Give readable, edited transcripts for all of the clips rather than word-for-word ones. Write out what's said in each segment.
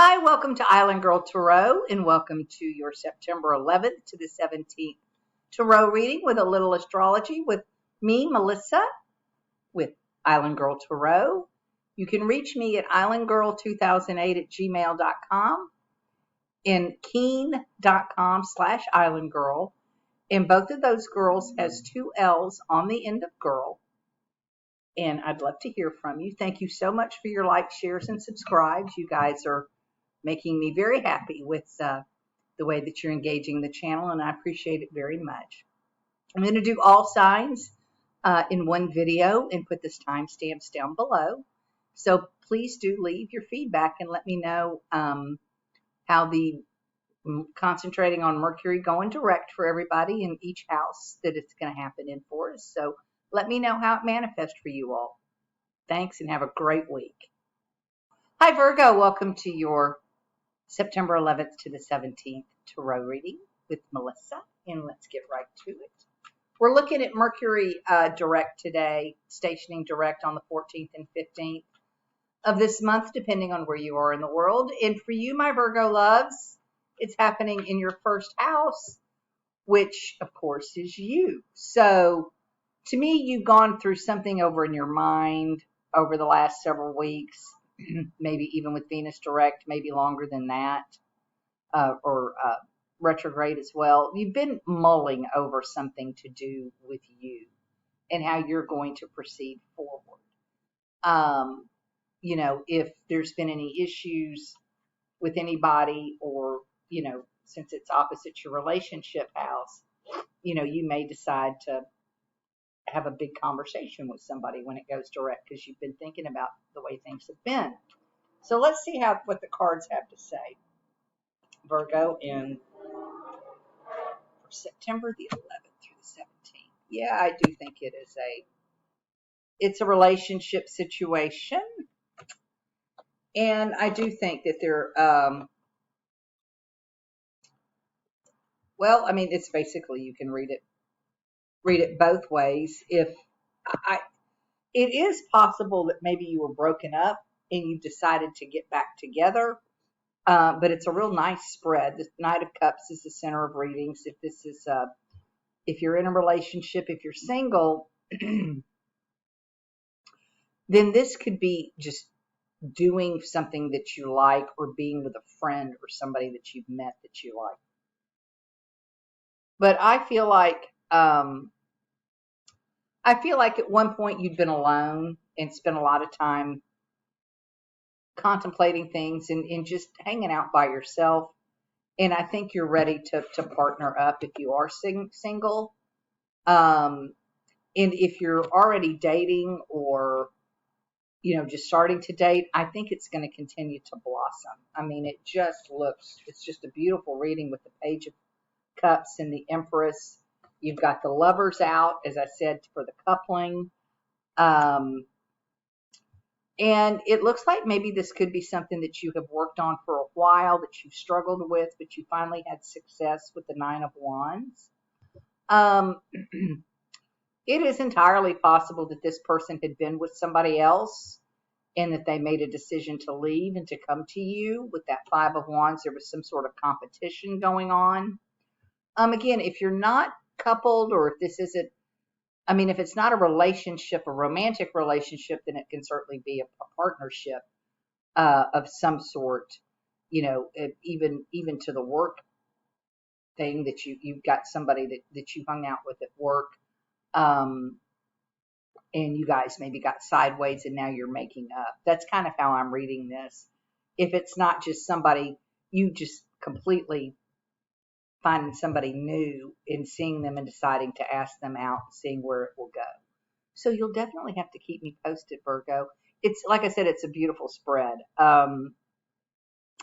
Hi, welcome to Island Girl Tarot, and welcome to your September 11th to the 17th Tarot reading with a little astrology with me, Melissa, with Island Girl Tarot. You can reach me at islandgirl2008@gmail.com and keen.com/islandgirl. And both of those girls has two L's on the end of girl. And I'd love to hear from you. Thank you so much for your likes, shares, and subscribes. You guys are making me very happy with the way that you're engaging the channel, and I appreciate it very much. I'm going to do all signs in one video and put this timestamps down below. So please do leave your feedback and let me know how the concentrating on Mercury going direct for everybody in each house that it's going to happen in for us. So let me know how it manifests for you all. Thanks and have a great week. Hi Virgo, welcome to your September 11th to the 17th Tarot reading with Melissa, and let's get right to it. We're looking at Mercury direct today, stationing direct on the 14th and 15th of this month, depending on where you are in the world. And for you, my Virgo loves, it's happening in your first house, which of course is you. So to me, you've gone through something over in your mind over the last several weeks. Maybe even with Venus direct, maybe longer than that, or retrograde as well. You've been mulling over something to do with you and how you're going to proceed forward. If there's been any issues with anybody, or, since it's opposite your relationship house, you may decide to have a big conversation with somebody when it goes direct because you've been thinking about the way things have been. So let's see what the cards have to say, Virgo, for September the 11th through the 17th. Yeah, I do think it's a relationship situation, and I do think that it's basically, you can read it both ways. It is possible that maybe you were broken up and you've decided to get back together. But it's a real nice spread. The Knight of Cups is the center of readings. If you're in a relationship, if you're single, then this could be just doing something that you like, or being with a friend or somebody that you've met that you like. But I feel like at one point you'd been alone and spent a lot of time contemplating things and just hanging out by yourself. And I think you're ready to partner up if you are single. And if you're already dating, or, just starting to date, I think it's going to continue to blossom. I mean, it's just a beautiful reading with the Page of Cups and the Empress. You've got the Lovers out, as I said, for the coupling. And it looks like maybe this could be something that you have worked on for a while, that you've struggled with, but you finally had success with the Nine of Wands. It is entirely possible that this person had been with somebody else and that they made a decision to leave and to come to you. With that Five of Wands, there was some sort of competition going on. Again, if you're not coupled, or if this isn't, if it's not a relationship, a romantic relationship, then it can certainly be a partnership of some sort, even to the work thing, that you've got somebody that you hung out with at work, and you guys maybe got sideways and now you're making up. That's kind of how I'm reading this. If it's not just somebody, you just completely finding somebody new and seeing them and deciding to ask them out and seeing where it will go. So you'll definitely have to keep me posted, Virgo. It's, like I said, it's a beautiful spread.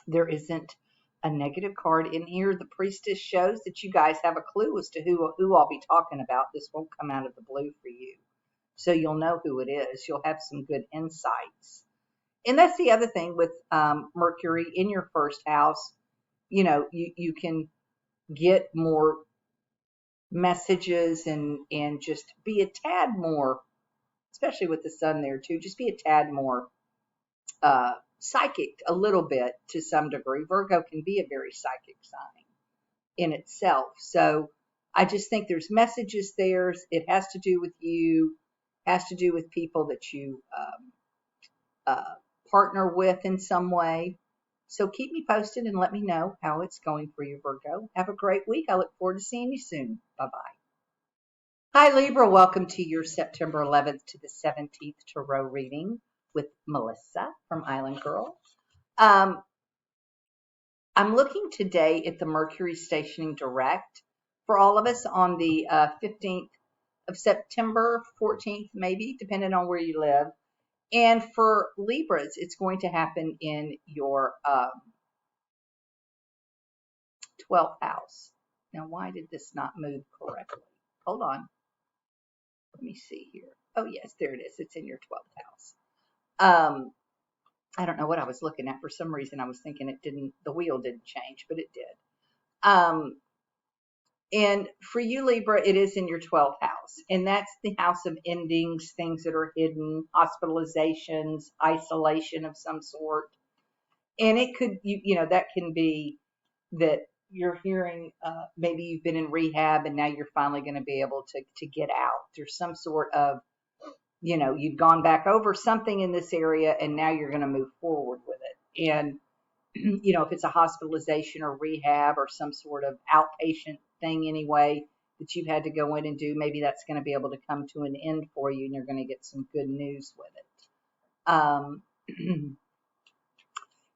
There isn't a negative card in here. The Priestess shows that you guys have a clue as to who I'll be talking about. This won't come out of the blue for you. So you'll know who it is. You'll have some good insights. And that's the other thing with Mercury in your first house. You can get more messages and just be a tad more, especially with the sun there too, just be a tad more psychic a little bit to some degree. Virgo can be a very psychic sign in itself. So I just think there's messages there. It has to do with you, has to do with people that you partner with in some way. So keep me posted and let me know how it's going for you, Virgo. Have a great week. I look forward to seeing you soon. Bye-bye. Hi, Libra. Welcome to your September 11th to the 17th tarot reading with Melissa from Island Girl. I'm looking today at the Mercury stationing direct for all of us on the 15th of September, 14th maybe, depending on where you live. And for Libras, it's going to happen in your 12th house. Now, why did this not move correctly? Hold on. Let me see here. Oh, yes, there it is. It's in your 12th house. I don't know what I was looking at. For some reason, I was thinking the wheel didn't change, but it did. And for you, Libra, it is in your 12th house. And that's the house of endings, things that are hidden, hospitalizations, isolation of some sort. And it could, that can be that you're hearing, maybe you've been in rehab and now you're finally going to be able to get out. There's some sort of, you've gone back over something in this area and now you're going to move forward with it. And if it's a hospitalization or rehab or some sort of outpatient thing anyway that you've had to go in and do, maybe that's going to be able to come to an end for you and you're going to get some good news with it.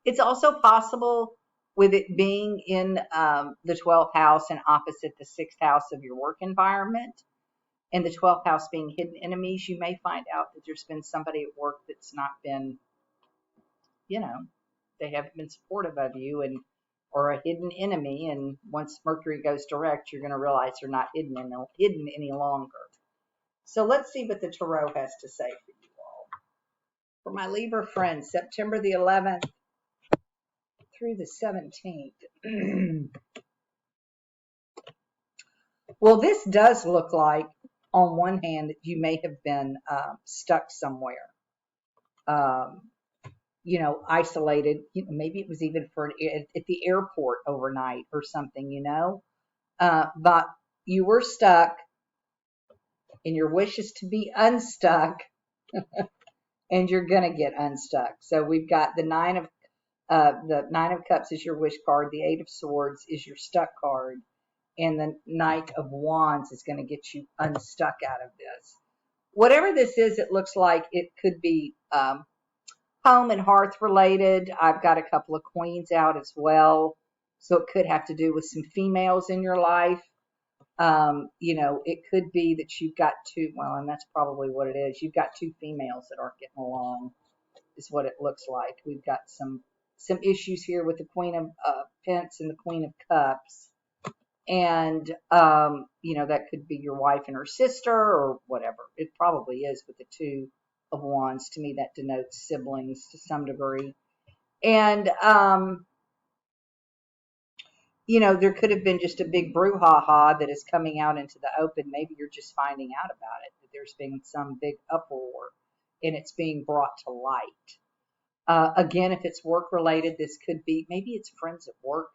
It's also possible with it being in the 12th house and opposite the 6th house of your work environment, and the 12th house being hidden enemies, you may find out that there's been somebody at work that's not been, they haven't been supportive of you or a hidden enemy. And once Mercury goes direct, you're going to realize they're not hidden any longer. So let's see what the tarot has to say for you all. For my Libra friends, September the 11th through the 17th. Well, this does look like, on one hand, that you may have been stuck somewhere. Isolated, maybe it was even at the airport overnight or something, but you were stuck and your wish is to be unstuck and you're going to get unstuck. So we've got the Nine of Cups is your wish card. The Eight of Swords is your stuck card. And the Knight of Wands is going to get you unstuck out of this. Whatever this is, it looks like it could be home and hearth related. I've got a couple of queens out as well. So it could have to do with some females in your life. It could be that you've got and that's probably what it is. You've got two females that aren't getting along, is what it looks like. We've got some issues here with the Queen of Pence and the Queen of Cups. And, that could be your wife and her sister or whatever. It probably is with the Two of Wands. To me, that denotes siblings to some degree. And, there could have been just a big brouhaha that is coming out into the open. Maybe you're just finding out about it, that there's been some big uproar and it's being brought to light. Again, if it's work related, this could be, maybe it's friends at work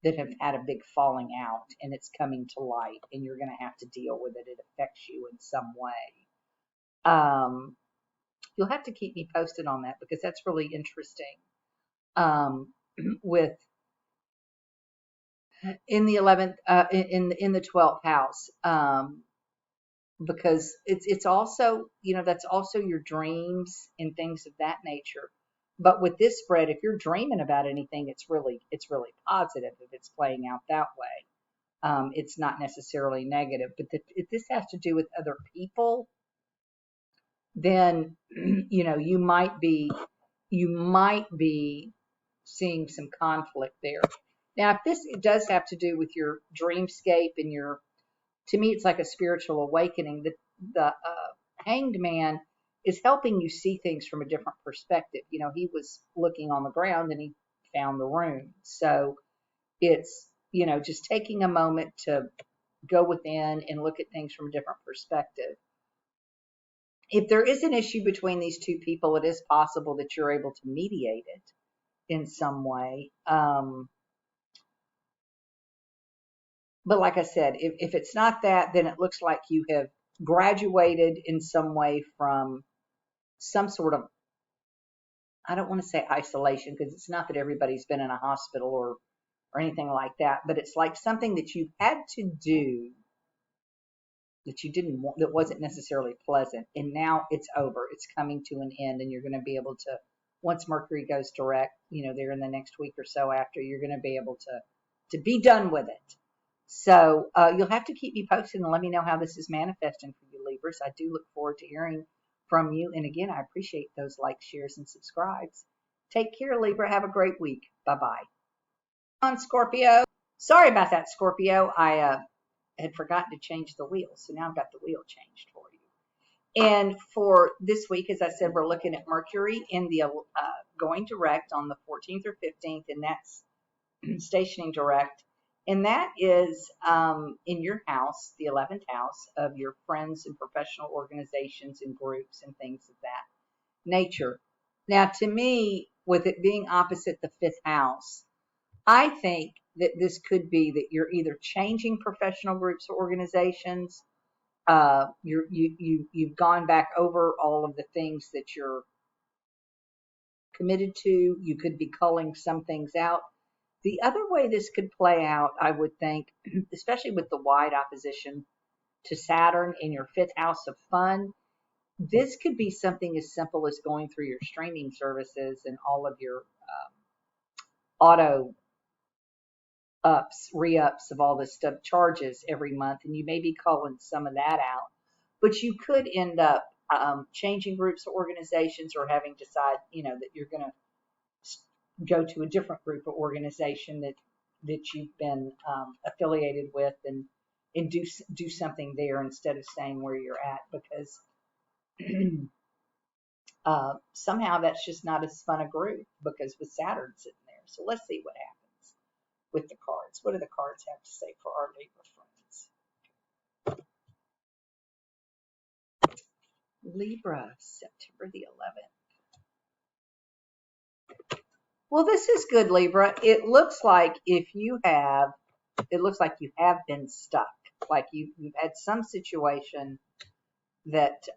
that have had a big falling out and it's coming to light and you're going to have to deal with it. It affects you in some way. You'll have to keep me posted on that because that's really interesting. With in the 11th, in the 12th house, because it's also, that's also your dreams and things of that nature. But with this spread, if you're dreaming about anything, it's really positive if it's playing out that way. It's not necessarily negative. But if this has to do with other people, then you might be seeing some conflict there. Now, if it does have to do with your dreamscape and to me, it's like a spiritual awakening. The Hanged Man is helping you see things from a different perspective. He was looking on the ground and he found the room. So it's, just taking a moment to go within and look at things from a different perspective. if there is an issue between these two people, it is possible that you're able to mediate it in some way. But like I said, if it's not that, then it looks like you have graduated in some way from some sort of, I don't want to say isolation, because it's not that everybody's been in a hospital or anything like that, but it's like something that you had to do that you didn't want, that wasn't necessarily pleasant, and now it's over. It's coming to an end, and you're going to be able to, once Mercury goes direct, there in the next week or so after, you're going to be able to be done with it. So you'll have to keep me posted and let me know how this is manifesting for you, Libras. I do look forward to hearing from you. And again, I appreciate those likes, shares, and subscribes. Take care, Libra. Have a great week. Bye-bye. On Scorpio. Sorry about that, Scorpio. I had forgotten to change the wheel. So now I've got the wheel changed for you. And for this week, as I said, we're looking at Mercury in the going direct on the 14th or 15th, and that's stationing direct. And that is in your house, the 11th house of your friends and professional organizations and groups and things of that nature. Now, to me, with it being opposite the 5th house, I think that this could be that you're either changing professional groups or organizations. You've gone back over all of the things that you're committed to. You could be culling some things out. The other way this could play out, I would think, especially with the wide opposition to Saturn in your 5th house of fun, this could be something as simple as going through your streaming services and all of your auto ups, re-ups of all this stuff, charges every month, and you may be culling some of that out. But you could end up changing groups or organizations, or having decided, that you're going to go to a different group or organization that you've been affiliated with, and do something there instead of staying where you're at, because somehow that's just not as fun a group, because with Saturn sitting there. So let's see what happens with the cards. What do the cards have to say for our Libra friends? Libra, September the 11th. Well, this is good, Libra. It looks like you have been stuck. Like you've had some situation that,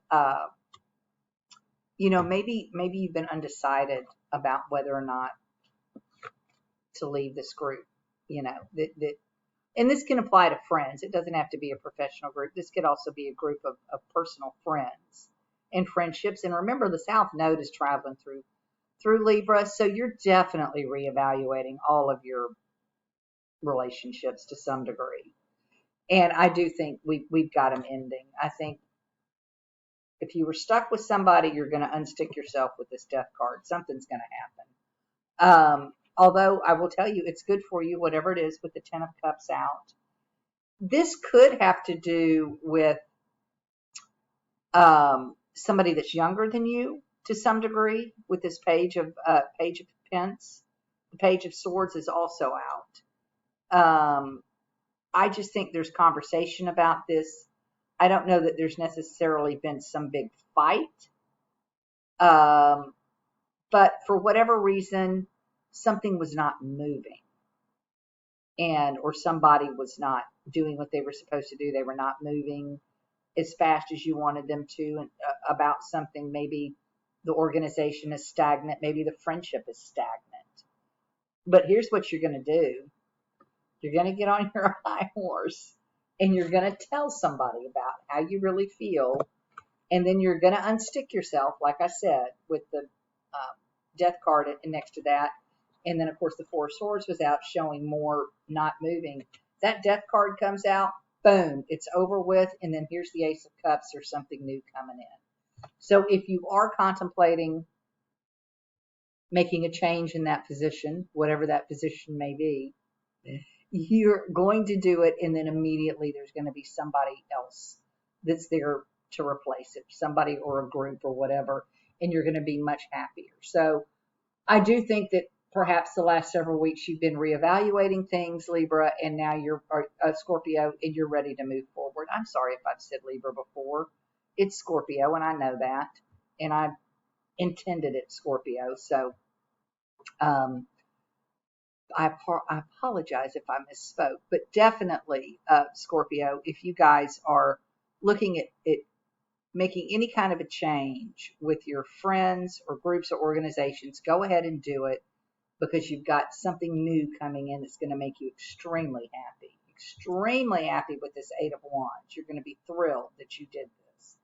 maybe you've been undecided about whether or not to leave this group, and this can apply to friends. It doesn't have to be a professional group. This could also be a group of personal friends and friendships. And remember, the South Node is traveling through Libra, so you're definitely reevaluating all of your relationships to some degree. And I do think we've got them ending. I think if you were stuck with somebody, you're going to unstick yourself with this death card. Something's going to happen. Although I will tell you, it's good for you, whatever it is, with the 10 of Cups out. This could have to do with somebody that's younger than you to some degree. With this Page of Pence, the Page of Swords is also out. I just think there's conversation about this. I don't know that there's necessarily been some big fight. But for whatever reason, something was not moving, or somebody was not doing what they were supposed to do. They were not moving as fast as you wanted them to, and about something. Maybe the organization is stagnant. Maybe the friendship is stagnant. But here's what you're going to do. You're going to get on your high horse, and you're going to tell somebody about how you really feel. And then you're going to unstick yourself, like I said, with the death card next to that. And then, of course, the Four of Swords was out, showing more not moving. That death card comes out, boom, it's over with. And then here's the Ace of Cups. There's something new coming in. So if you are contemplating making a change in that position, whatever that position may be, you're going to do it, and then immediately there's going to be somebody else that's there to replace it, somebody or a group or whatever, and you're going to be much happier. So I do think that perhaps the last several weeks you've been reevaluating things, Libra, and now you're Scorpio, and you're ready to move forward. I'm sorry if I've said Libra before. it's Scorpio, and I know that, and I intended it Scorpio. So um, I apologize if I misspoke, but definitely Scorpio, if you guys are looking at making any kind of a change with your friends or groups or organizations, go ahead and do it, because you've got something new coming in that's going to make you extremely happy with this Eight of Wands. You're going to be thrilled that you did this.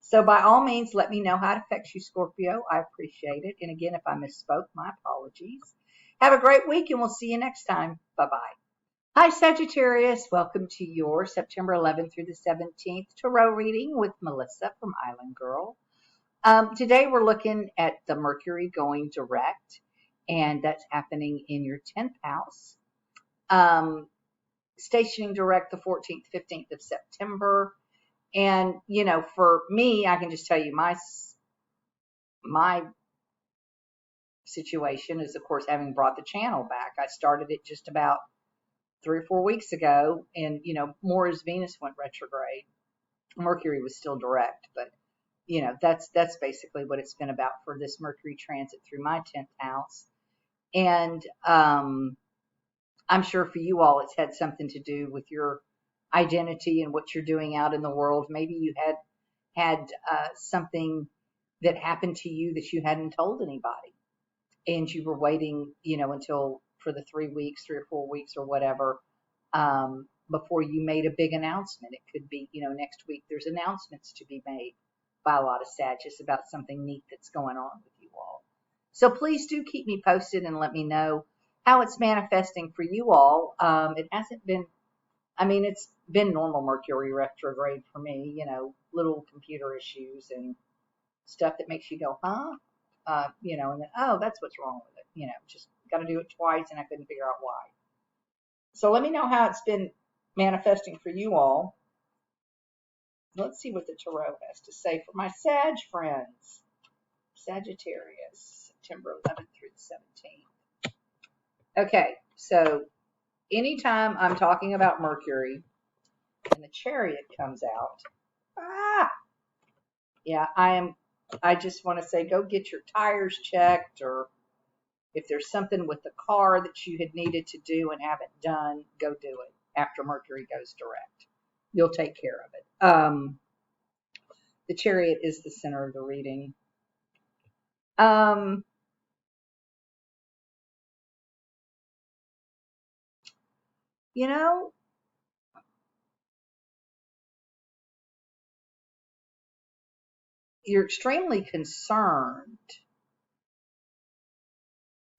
So by all means, let me know how it affects you, Scorpio. I appreciate it. And again, if I misspoke, my apologies. Have a great week, and we'll see you next time. Bye-bye. Hi, Sagittarius. Welcome to your September 11th through the 17th tarot reading with Melissa from Island Girl. Today we're looking at the Mercury going direct, and that's happening in your 10th house. Stationing direct the 14th, 15th of September. And, you know, for me, I can just tell you my situation is, of course, having brought the channel back. I started it just about 3 or 4 weeks ago, and, you know, more as Venus went retrograde. Mercury was still direct, but, you know, that's basically what it's been about for this Mercury transit through my 10th house. And I'm sure for you all, it's had something to do with your identity and what you're doing out in the world. Maybe you had something that happened to you that you hadn't told anybody, and you were waiting, you know, until for the 3 weeks, 3 or 4 weeks or whatever, before you made a big announcement. It could be, you know, next week there's announcements to be made by a lot of Sagittarius about something neat that's going on with you all. So please do keep me posted and let me know how it's manifesting for you all. It hasn't been, I mean, it's been normal Mercury retrograde for me, you know, little computer issues and stuff that makes you go, huh? You know, and then, oh, that's what's wrong with it. You know, just got to do it twice, and I couldn't figure out why. So let me know how it's been manifesting for you all. Let's see what the tarot has to say for my Sag friends. Sagittarius, September 11th through the 17th. Okay, so anytime I'm talking about Mercury and the Chariot comes out, yeah, I just want to say, go get your tires checked, or if there's something with the car that you had needed to do and haven't done, go do it after Mercury goes direct. You'll take care of it. The Chariot is the center of the reading. You know, you're extremely concerned,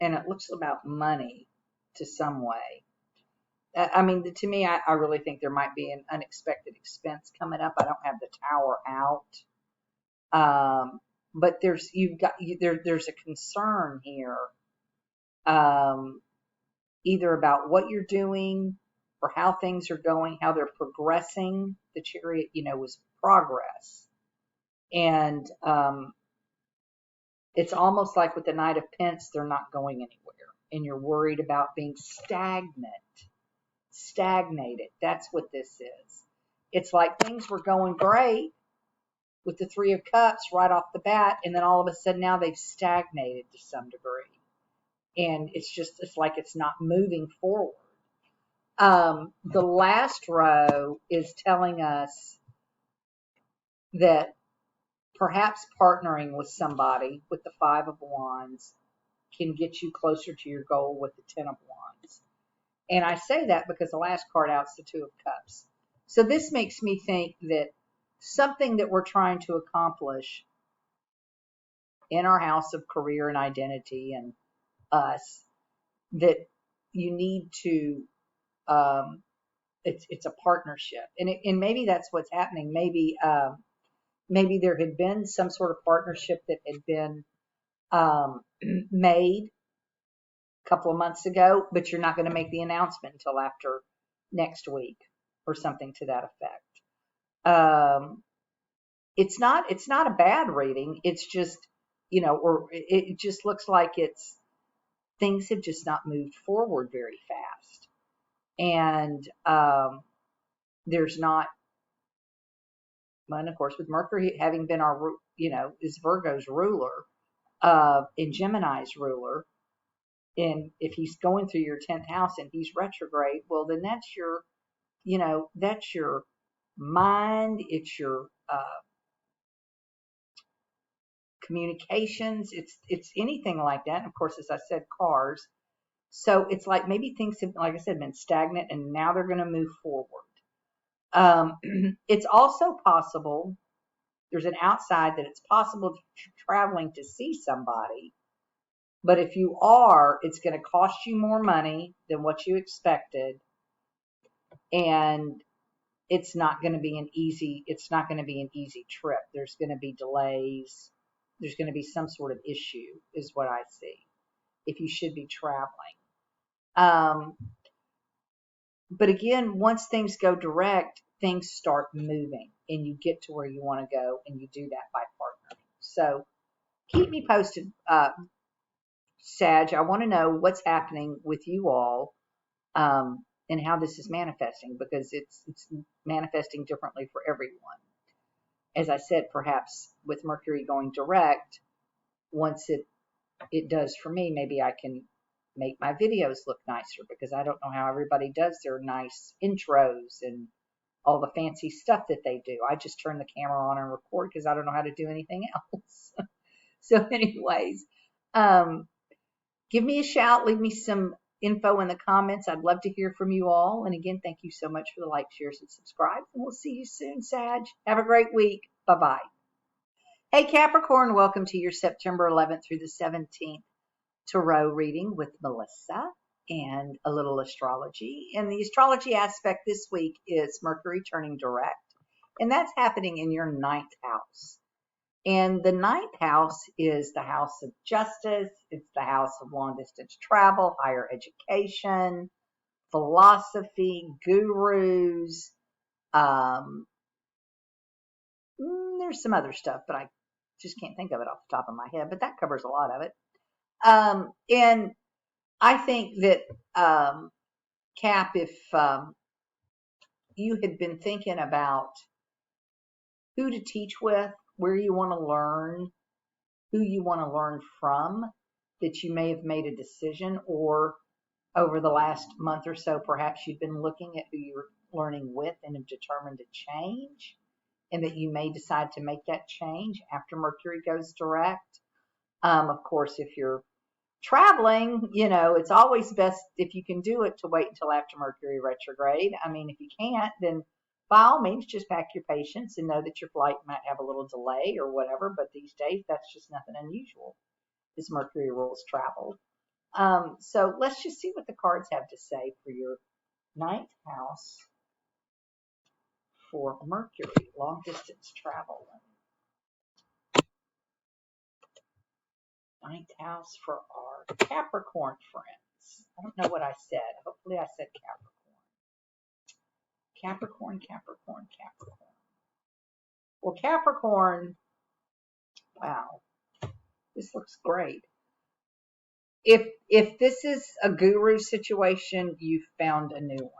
and it looks about money to some way. I mean, to me, I really think there might be an unexpected expense coming up. I don't have the Tower out. But there's a concern here, either about what you're doing or how things are going, how they're progressing. The Chariot, you know, was progress. And it's almost like with the Knight of Pence, they're not going anywhere. And you're worried about being stagnated. That's what this is. It's like things were going great with the Three of Cups right off the bat, and then all of a sudden now they've stagnated to some degree. And it's like it's not moving forward. The last row is telling us that perhaps partnering with somebody with the Five of Wands can get you closer to your goal with the Ten of Wands. And I say that because the last card out is the Two of Cups. So this makes me think that something that we're trying to accomplish in our house of career and identity and us, that you need to, it's a partnership. And maybe that's what's happening. Maybe there had been some sort of partnership that had been made a couple of months ago, but you're not going to make the announcement until after next week or something to that effect. It's not a bad reading. It's just, you know, or it just looks like things have just not moved forward very fast. And there's not And of course, with Mercury having been our, is Virgo's ruler, and Gemini's ruler, and if he's going through your 10th house and he's retrograde, well, then that's your mind, it's your communications, it's anything like that. And of course, as I said, cars. So it's like maybe things have, like I said, been stagnant and now they're going to move forward. It's also possible, there's an outside that it's possible that you're traveling to see somebody, but if you are, it's going to cost you more money than what you expected, and it's not going to be an easy trip. There's going to be delays. There's going to be some sort of issue, is what I see, if you should be traveling. But again, once things go direct, things start moving and you get to where you want to go, and you do that by partnering. So keep me posted, Sag. I want to know what's happening with you all, and how this is manifesting, because it's manifesting differently for everyone. As I said, perhaps with Mercury going direct, once it does for me, maybe I can make my videos look nicer, because I don't know how everybody does their nice intros and all the fancy stuff that they do. I just turn the camera on and record because I don't know how to do anything else. So anyways, give me a shout, leave me some info in the comments. I'd love to hear from you all. And again, thank you so much for the like, shares, and subscribe. And we'll see you soon, Sag. Have a great week. Bye-bye. Hey, Capricorn, welcome to your September 11th through the 17th tarot reading with Melissa and a little astrology. And the astrology aspect this week is Mercury turning direct, and that's happening in your 9th house. And the 9th house is the house of justice. It's the house of long distance travel, higher education, philosophy, gurus. There's some other stuff, but I just can't think of it off the top of my head, but that covers a lot of it. And I think that, Cap, if you had been thinking about who to teach with, where you want to learn, who you want to learn from, that you may have made a decision, or over the last month or so, perhaps you've been looking at who you're learning with and have determined to change, and that you may decide to make that change after Mercury goes direct. Of course, if you're traveling, it's always best, if you can do it, to wait until after Mercury retrograde. I mean, if you can't, then by all means, just pack your patience and know that your flight might have a little delay or whatever. But these days, that's just nothing unusual, as Mercury rules travel. So let's just see what the cards have to say for your 9th house for Mercury, long distance travel. 9th house for our Capricorn friends. I don't know what I said. Hopefully I said Capricorn. Capricorn. Well, Capricorn, wow, this looks great. If this is a guru situation, you've found a new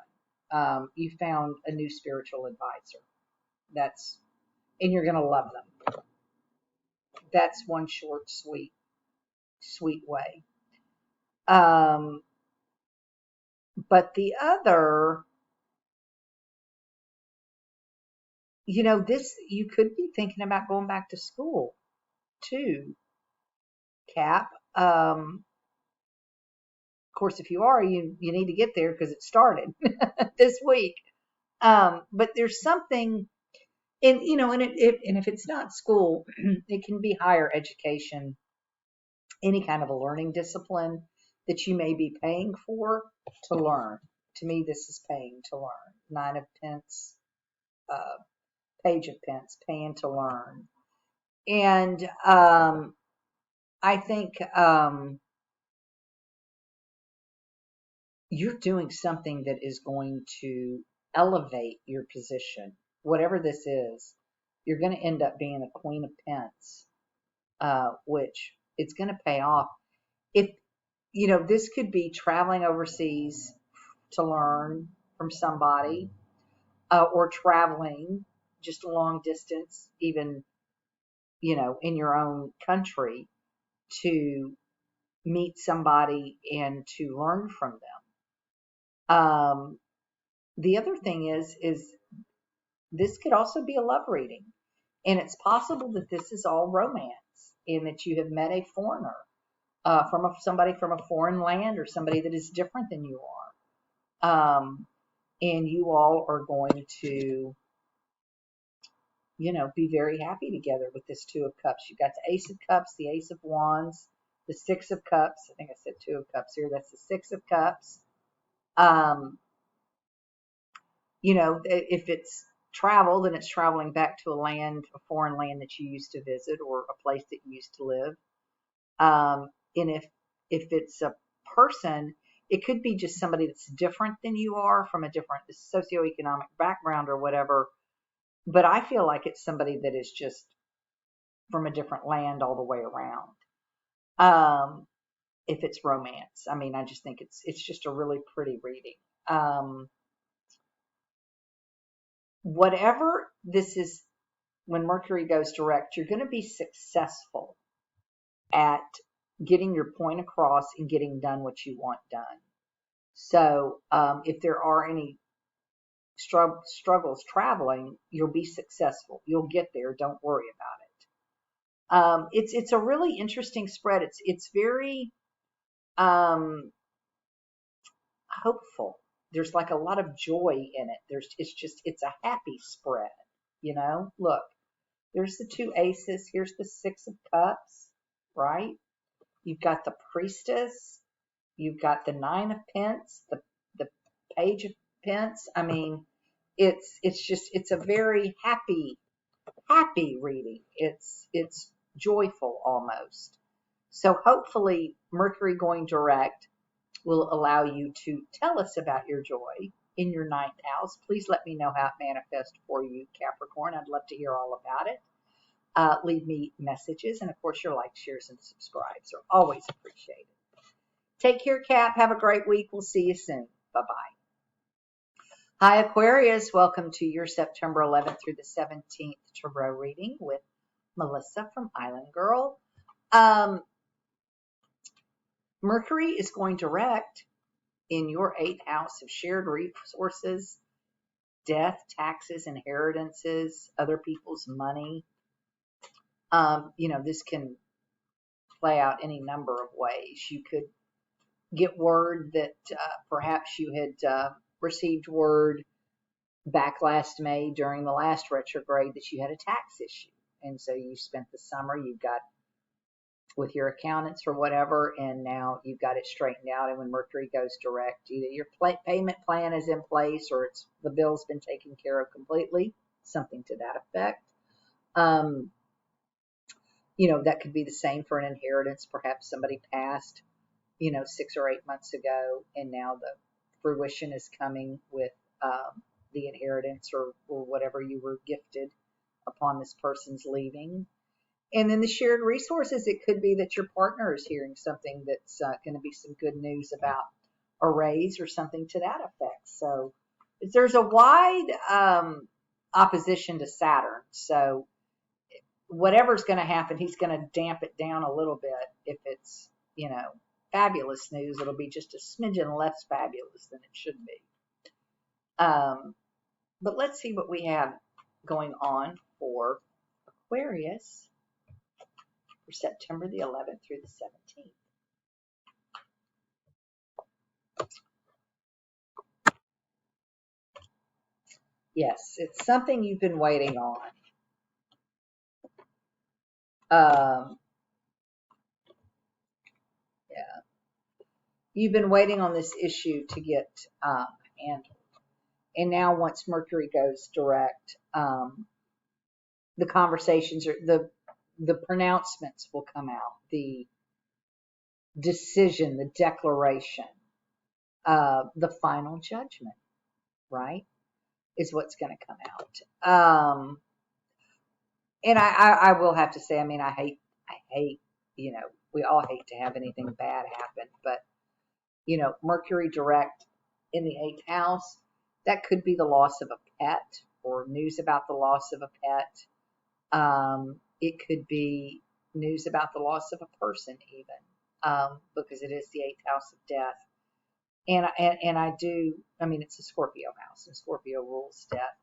one. You found a new spiritual advisor. And you're going to love them. That's one short, sweet way. But the other, you could be thinking about going back to school too, Cap. Of course, if you are, you need to get there because it started this week. But there's something, and if it's not school, it can be higher education, any kind of a learning discipline that you may be paying for to learn. To me, this is paying to learn. 9 of Pence, Page of Pence, paying to learn. And I think you're doing something that is going to elevate your position. Whatever this is, you're going to end up being the Queen of Pence, which it's going to pay off. If, this could be traveling overseas to learn from somebody, or traveling just a long distance, even, in your own country, to meet somebody and to learn from them. The other thing is this could also be a love reading, and it's possible that this is all romance and that you have met a foreigner, somebody from a foreign land, or somebody that is different than you are. And you all are going to, be very happy together with this Two of Cups. You've got the Ace of Cups, the Ace of Wands, the Six of Cups. I think I said Two of Cups here. That's the Six of Cups. If it's travel, then it's traveling back to a foreign land that you used to visit, or a place that you used to live. And if it's a person, it could be just somebody that's different than you are, from a different socioeconomic background or whatever. But I feel like it's somebody that is just from a different land all the way around. If it's romance, I just think it's just a really pretty reading. Whatever this is, when Mercury goes direct, you're going to be successful at getting your point across and getting done what you want done. So if there are any struggles traveling, you'll be successful. You'll get there. Don't worry about it. It's a really interesting spread. It's very hopeful. There's like a lot of joy in it. It's a happy spread. Look, there's the two aces. Here's the Six of Cups, right? You've got the Priestess. You've got the Nine of Pence, the Page of Pence. It's a very happy reading. It's joyful almost. So hopefully Mercury going direct will allow you to tell us about your joy in your ninth house. Please let me know how it manifests for you, Capricorn. I'd love to hear all about it. Leave me messages, and of course your likes, shares, and subscribes are always appreciated. Take care, Cap. Have a great week. We'll see you soon. Bye-bye. Hi, Aquarius. Welcome to your September 11th through the 17th tarot reading with Melissa from Island Girl. Mercury is going direct in your 8th house of shared resources, death, taxes, inheritances, other people's money. This can play out any number of ways. You could get word that perhaps you had received word back last May during the last retrograde that you had a tax issue. And so you spent the summer, you got with your accountants or whatever, and now you've got it straightened out. And when Mercury goes direct, either your payment plan is in place, or the bill's been taken care of completely, something to that effect. That could be the same for an inheritance. Perhaps somebody passed, 6 or 8 months ago, and now the fruition is coming with the inheritance or whatever you were gifted upon this person's leaving. And then the shared resources, it could be that your partner is hearing something that's going to be some good news about a raise or something to that effect. So there's a wide opposition to Saturn. So whatever's going to happen, he's going to damp it down a little bit. If it's, fabulous news, it'll be just a smidgen less fabulous than it should be. But let's see what we have going on for Aquarius for September the 11th through the 17th. Yes, it's something you've been waiting on. You've been waiting on this issue to get handled. And now once Mercury goes direct, the conversations, the pronouncements will come out. The decision, the declaration, the final judgment, right, is what's going to come out. And I will have to say, I hate, we all hate to have anything bad happen, but, Mercury direct in the 8th house, that could be the loss of a pet or news about the loss of a pet. It could be news about the loss of a person even, because it is the 8th house of death. And I mean, it's a Scorpio house, and Scorpio rules death.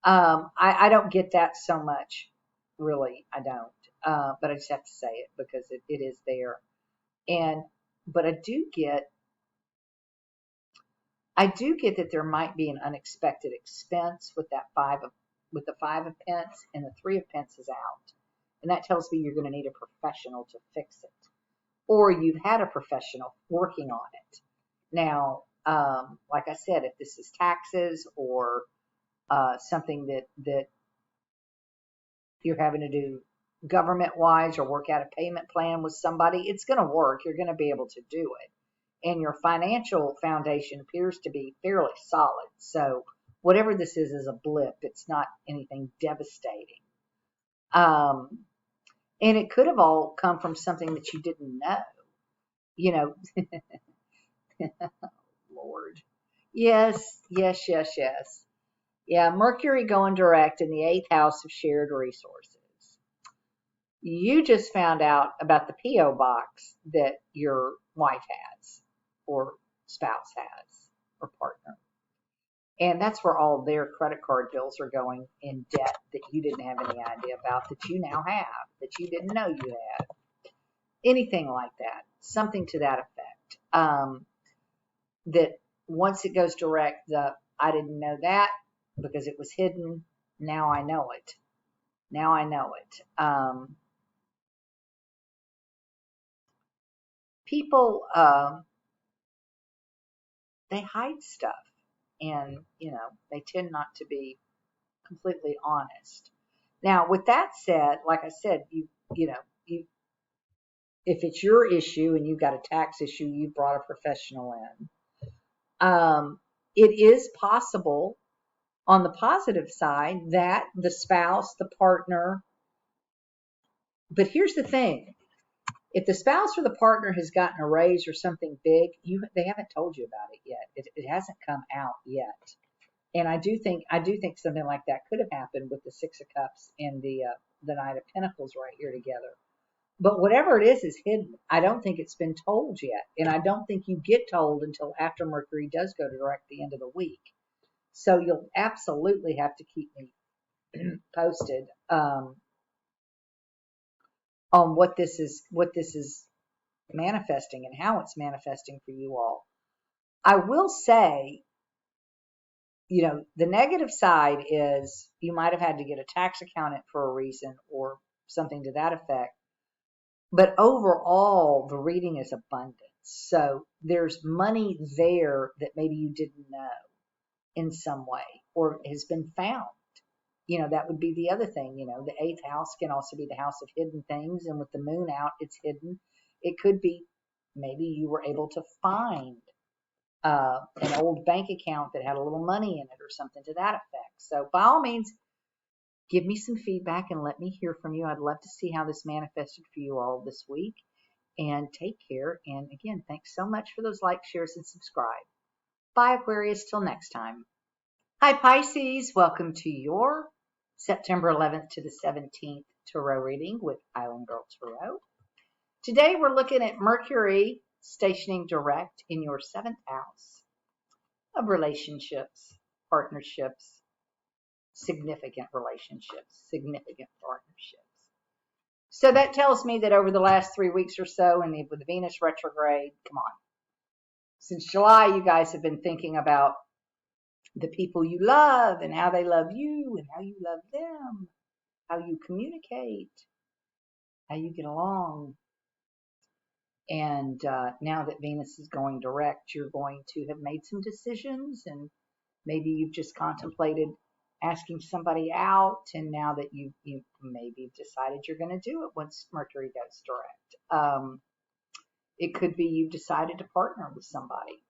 I don't get that so much, really. I don't. But I just have to say it because it is there. But I do get that there might be an unexpected expense with the 5 of Pence, and the 3 of Pence is out. And that tells me you're going to need a professional to fix it. Or you've had a professional working on it. Now, like I said, if this is taxes or something that you're having to do government-wise or work out a payment plan with somebody, it's going to work. You're going to be able to do it. And your financial foundation appears to be fairly solid. So whatever this is a blip. It's not anything devastating. And it could have all come from something that you didn't know. You know, Lord. Yes. Yeah, Mercury going direct in the 8th house of shared resources. You just found out about the P.O. box that your wife has, or spouse has, or partner. And that's where all their credit card bills are going in debt that you didn't have any idea about, that you now have, that you didn't know you had. Anything like that. Something to that effect. That once it goes direct, I didn't know that because it was hidden. Now I know it. People, they hide stuff, and they tend not to be completely honest. Now, with that said, like I said, you if it's your issue and you've got a tax issue, you brought a professional in. It is possible, on the positive side, that the spouse, the partner, but here's the thing. If the spouse or the partner has gotten a raise or something big, they haven't told you about it yet. It hasn't come out yet. And I do think something like that could have happened with the 6 of Cups and the Knight of Pentacles right here together. But whatever it is hidden. I don't think it's been told yet. And I don't think you get told until after Mercury does go direct the end of the week. So you'll absolutely have to keep me posted on what this is manifesting and how it's manifesting for you all. I will say, the negative side is you might have had to get a tax accountant for a reason or something to that effect. But overall, the reading is abundant. So there's money there that maybe you didn't know in some way or has been found. That would be the other thing. The 8th house can also be the house of hidden things. And with the moon out, it's hidden. It could be maybe you were able to find an old bank account that had a little money in it or something to that effect. So by all means, give me some feedback and let me hear from you. I'd love to see how this manifested for you all this week. And take care. And again, thanks so much for those likes, shares, and subscribe. Bye, Aquarius. Till next time. Hi, Pisces. Welcome to your September 11th to the 17th tarot reading with Island Girl Tarot. Today, we're looking at Mercury stationing direct in your 7th house of relationships, partnerships, significant relationships, significant partnerships. So that tells me that over the last 3 weeks or so, and with the Venus retrograde, come on. Since July, you guys have been thinking about the people you love and how they love you and how you love them, how you communicate, how you get along. And now that Venus is going direct, you're going to have made some decisions, and maybe you've just contemplated asking somebody out, and now that you maybe decided you're going to do it once Mercury goes direct. It could be you've decided to partner with somebody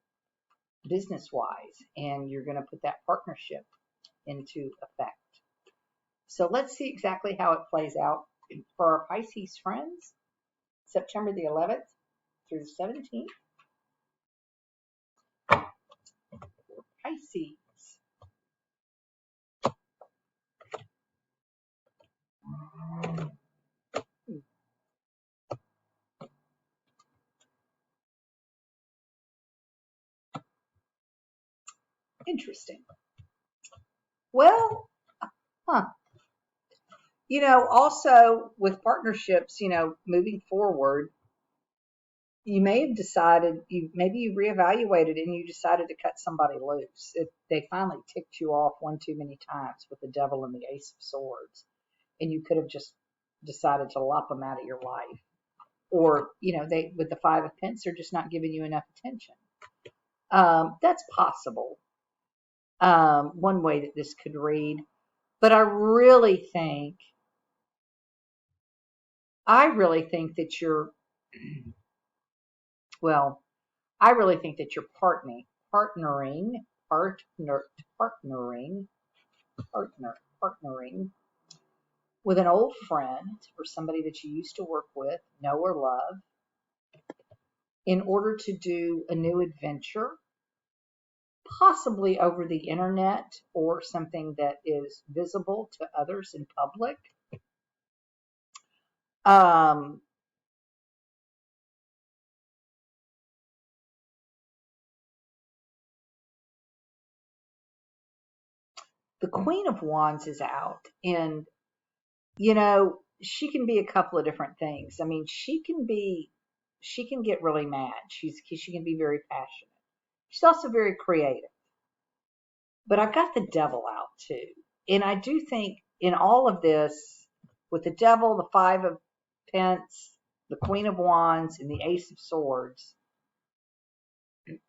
business-wise, and you're going to put that partnership into effect. So let's see exactly how it plays out for our Pisces friends, September the 11th through the 17th. For Pisces. Interesting. Well, huh. Also with partnerships, moving forward, you may have decided maybe you reevaluated and you decided to cut somebody loose. They finally ticked you off one too many times with the devil and the ace of swords, and you could have just decided to lop them out of your life. Or, they with the five of pence, they're just not giving you enough attention. That's possible. One way that this could read. But I really think that you're, well, I really think that you're partnering with an old friend or somebody that you used to work with, know or love, in order to do a new adventure, possibly over the internet or something that is visible to others in public. The Queen of Wands is out, and she can be a couple of different things. I mean, she can get really mad. She can be very passionate. She's also very creative. But I've got the devil out too. And I do think in all of this, with the devil, the five of pence, the Queen of Wands, and the ace of swords,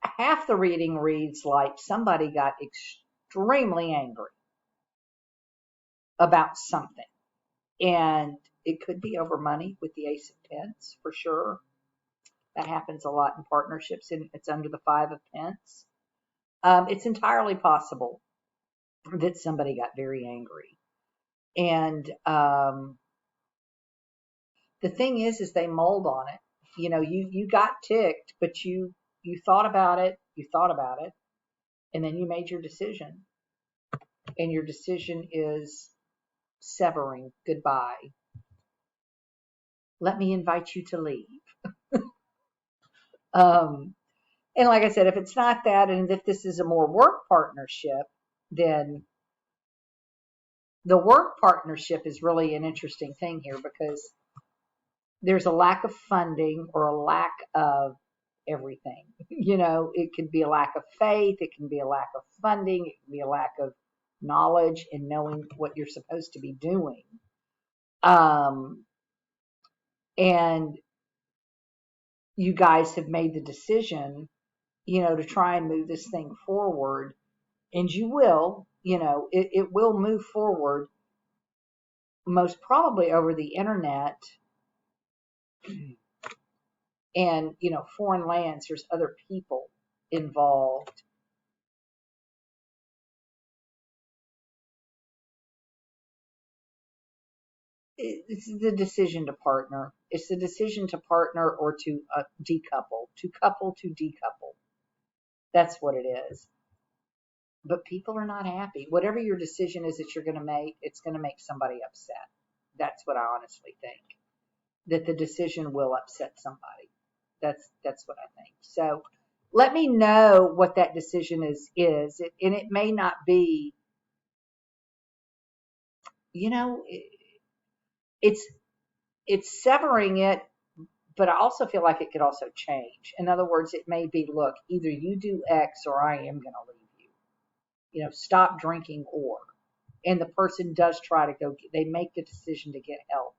half the reading reads like somebody got extremely angry about something. And it could be over money with the ace of pence, for sure. That happens a lot in partnerships, and it's under the five of pence. It's entirely possible that somebody got very angry. And the thing is they mold on it. You got ticked, but you thought about it, and then you made your decision. And your decision is severing goodbye. Let me invite you to leave. And like I said, if it's not that, and if this is a more work partnership, then the work partnership is really an interesting thing here, because there's a lack of funding or a lack of everything. It could be a lack of faith. It can be a lack of funding. It can be a lack of knowledge and knowing what you're supposed to be doing. And you guys have made the decision, to try and move this thing forward. And you will, it will move forward, most probably over the internet and, foreign lands. There's other people involved. It's the decision to partner. It's the decision to partner or to decouple, to decouple. That's what it is. But people are not happy. Whatever your decision is that you're going to make, it's going to make somebody upset. That's what I honestly think. That the decision will upset somebody. That's what I think. So let me know what that decision is. And it may not be, it's severing it, but I also feel like it could also change. In other words, it may be, look, either you do X or I am going to leave you. Stop drinking, and the person does try to go, they make the decision to get help.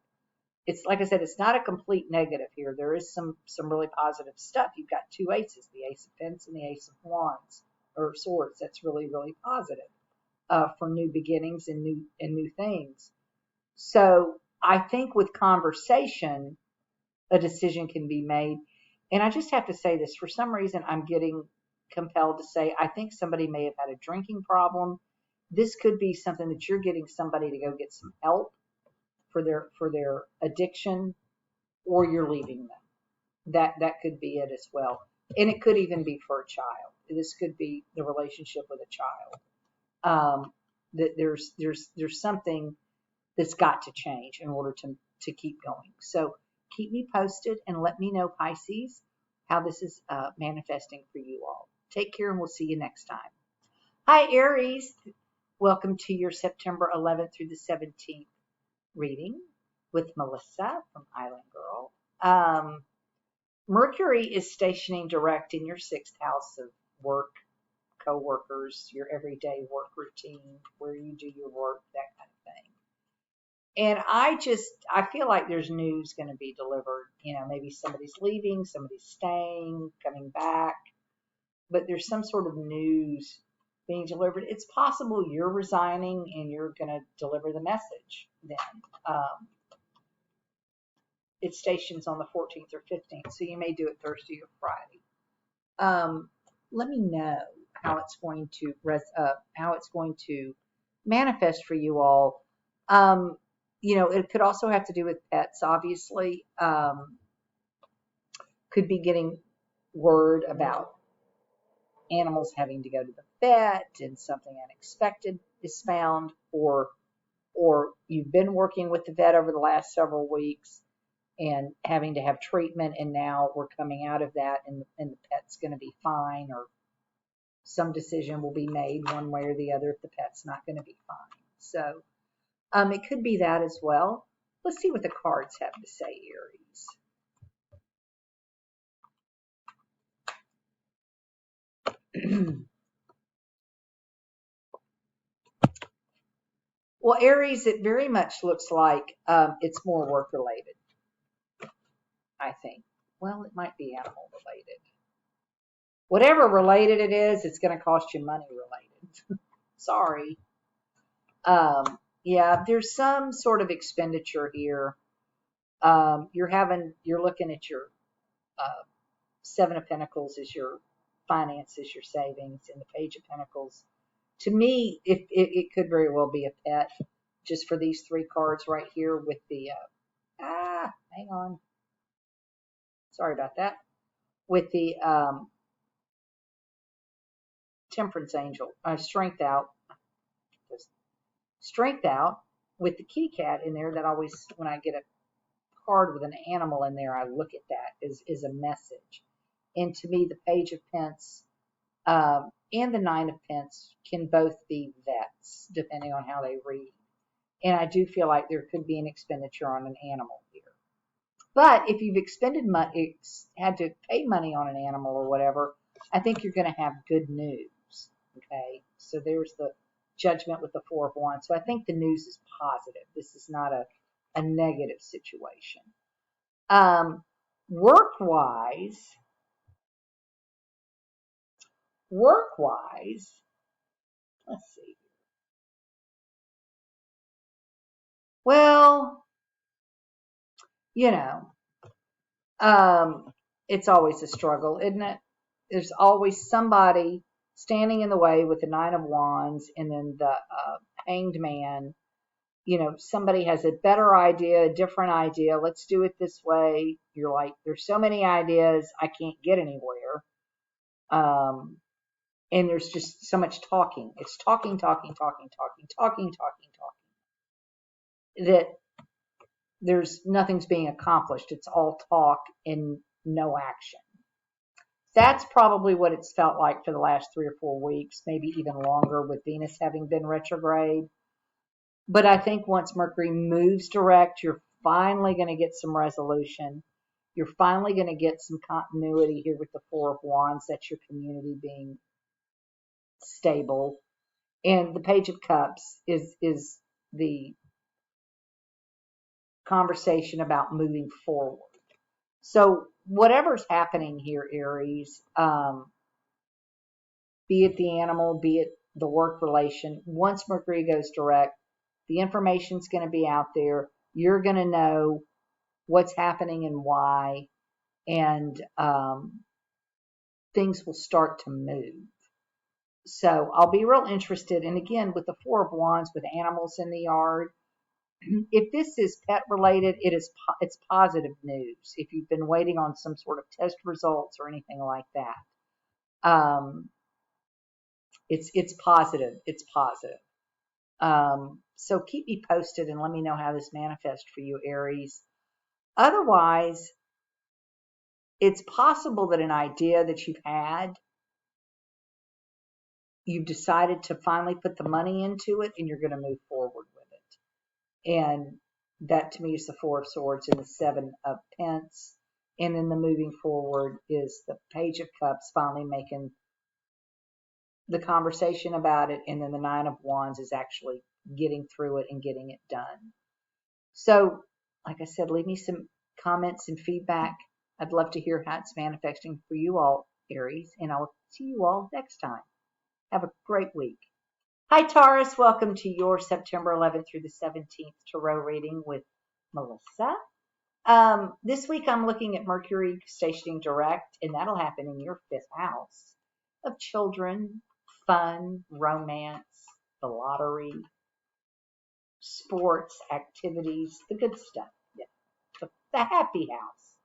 It's like I said, it's not a complete negative here. There is some really positive stuff. You've got two aces, the ace of pence and the ace of wands or swords. That's really, really positive for new beginnings and new things. So I think with conversation, a decision can be made. And I just have to say this, for some reason, I'm getting compelled to say, I think somebody may have had a drinking problem. This could be something that you're getting somebody to go get some help for their addiction, or you're leaving them. That could be it as well. And it could even be for a child. This could be the relationship with a child. That there's something that's got to change in order to keep going. So keep me posted and let me know, Pisces, how this is manifesting for you all. Take care, and we'll see you next time. Hi, Aries. Welcome to your September 11th through the 17th reading with Melissa from Island Girl. Mercury is stationing direct in your sixth house of work, co-workers, your everyday work routine, where you do your work, that kind of thing. And I feel like there's news going to be delivered. Maybe somebody's leaving, somebody's staying, coming back, but there's some sort of news being delivered. It's possible you're resigning and you're going to deliver the message then. It stations on the 14th or 15th, so you may do it Thursday or Friday. Let me know how it's going to manifest for you all. It could also have to do with pets, obviously. Could be getting word about animals having to go to the vet and something unexpected is found, or you've been working with the vet over the last several weeks and having to have treatment, and now we're coming out of that and the pet's going to be fine, or some decision will be made one way or the other if the pet's not going to be fine. So it could be that as well. Let's see what the cards have to say, Aries. Well, Aries, it very much looks like it's more work related, I think. Well, it might be animal related. Whatever related it is, it's going to cost you money related. Sorry. Yeah, there's some sort of expenditure here. You're looking at your Seven of Pentacles is your finances, your savings, and the Page of Pentacles. To me, it could very well be a pet, just for these three cards right here with the hang on. Sorry about that. With the Temperance Angel, Strength out, with the kitty cat in there. That always, when I get a card with an animal in there, I look at that as a message. And to me, the Page of Pence and the Nine of Pence can both be vets, depending on how they read. And I do feel like there could be an expenditure on an animal here. But if you've expended money, had to pay money on an animal or whatever, I think you're going to have good news. Okay, so there's the Judgment with the Four of Wands. So I think the news is positive. This is not a negative situation. Work-wise, let's see. Well, it's always a struggle, isn't it? There's always somebody standing in the way with the Nine of Wands, and then the Hanged Man. Somebody has a better idea, a different idea. Let's do it this way. You're like, there's so many ideas, I can't get anywhere. And there's just so much talking. It's talking, that nothing's being accomplished. It's all talk and no action. That's probably what it's felt like for the last 3 or 4 weeks, maybe even longer, with Venus having been retrograde. But I think once Mercury moves direct, you're finally going to get some resolution. You're finally going to get some continuity here with the Four of Wands. That's your community being stable. And the Page of Cups is the conversation about moving forward. So whatever's happening here, Aries, be it the animal, be it the work relation, once Mercury goes direct, the information's going to be out there. You're going to know what's happening and why, and things will start to move. So I'll be real interested. And again, with the Four of Wands, with animals in the yard, if this is pet related, it's positive news. If you've been waiting on some sort of test results or anything like that, it's positive. It's positive. So keep me posted and let me know how this manifests for you, Aries. Otherwise, it's possible that an idea that you've had you've decided to finally put the money into it and you're going to move forward with it. And that to me is the Four of Swords and the Seven of Pence. And then the moving forward is the Page of Cups, finally making the conversation about it. And then the Nine of Wands is actually getting through it and getting it done. So, like I said, leave me some comments and feedback. I'd love to hear how it's manifesting for you all, Aries, and I'll see you all next time. Have a great week. Hi, Taurus. Welcome to your September 11th through the 17th tarot reading with Melissa. This week I'm looking at Mercury stationing direct, and that'll happen in your 5th house of children, fun, romance, the lottery, sports, activities, the good stuff. Yeah. The happy house.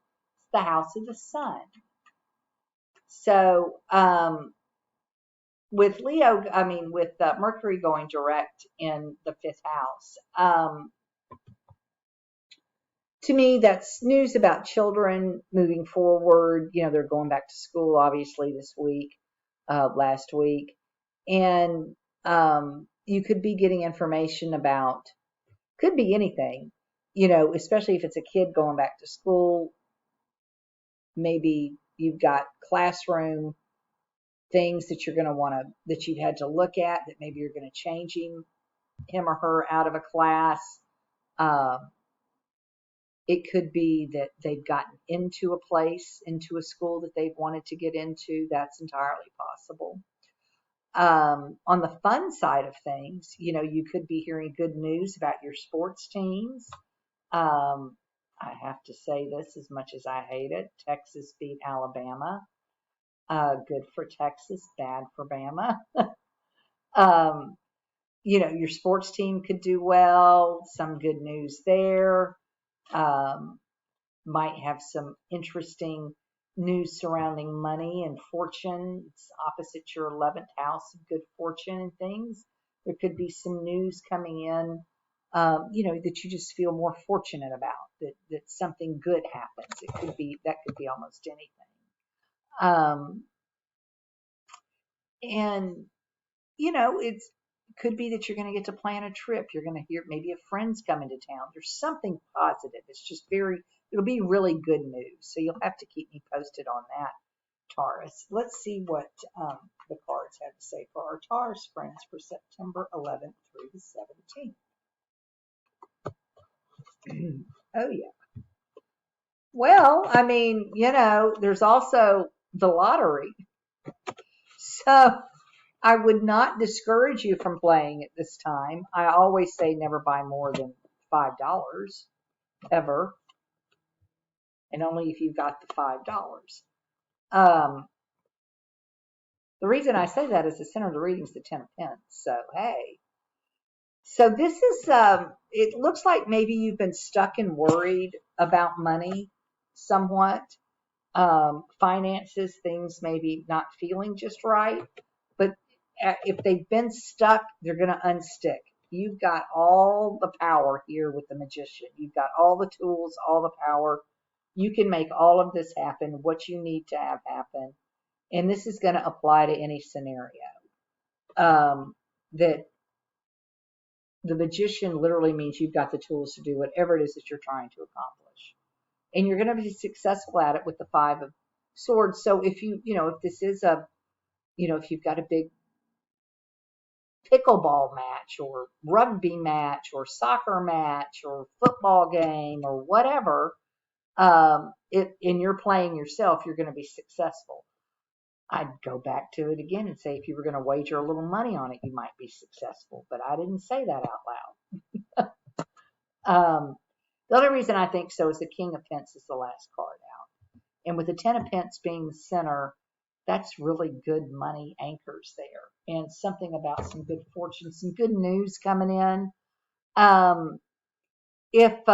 It's the house of the sun. So, with Mercury going direct in the 5th house, to me, that's news about children moving forward. You know, they're going back to school, obviously, this week, last week. And you could be getting information about, could be anything, you know, especially if it's a kid going back to school. Maybe you've got classroom things that you're going to want to, that you've had to look at, that maybe you're going to change him or her out of a class. It could be that they've gotten into a place, into a school that they've wanted to get into. That's entirely possible. On the fun side of things, you know, you could be hearing good news about your sports teams. I have to say this, as much as I hate it. Texas beat Alabama. Good for Texas, bad for Bama. You know, your sports team could do well. Some good news there. Might have some interesting news surrounding money and fortune. It's opposite your 11th house of good fortune and things. There could be some news coming in, you know, that you just feel more fortunate about, that something good happens. That could be almost anything. And, you know, it could be that you're going to get to plan a trip. You're going to hear maybe a friend's coming to town. There's something positive. It's just it'll be really good news. So you'll have to keep me posted on that, Taurus. Let's see what the cards have to say for our Taurus friends for September 11th through the 17th. Oh, yeah. Well, I mean, you know, there's also the lottery. So I would not discourage you from playing it this time. I always say never buy more than $5 ever, and only if you've got the $5. The reason I say that is the center of the reading is the 10 of Pence. So, hey. So this is, it looks like maybe you've been stuck and worried about money somewhat. Finances, things maybe not feeling just right. But if they've been stuck, they're going to unstick. You've got all the power here with the Magician. You've got all the tools, all the power. You can make all of this happen, what you need to have happen. And this is going to apply to any scenario. That the Magician literally means you've got the tools to do whatever it is that you're trying to accomplish. And you're going to be successful at it with the 5 of Swords. So if if this is if you've got a big pickleball match or rugby match or soccer match or football game or whatever, and you're playing yourself, you're going to be successful. I'd go back to it again and say if you were going to wager a little money on it, you might be successful. But I didn't say that out loud. The other reason I think so is the King of Pence is the last card out. And with the 10 of Pence being the center, that's really good money anchors there. And something about some good fortune, some good news coming in. If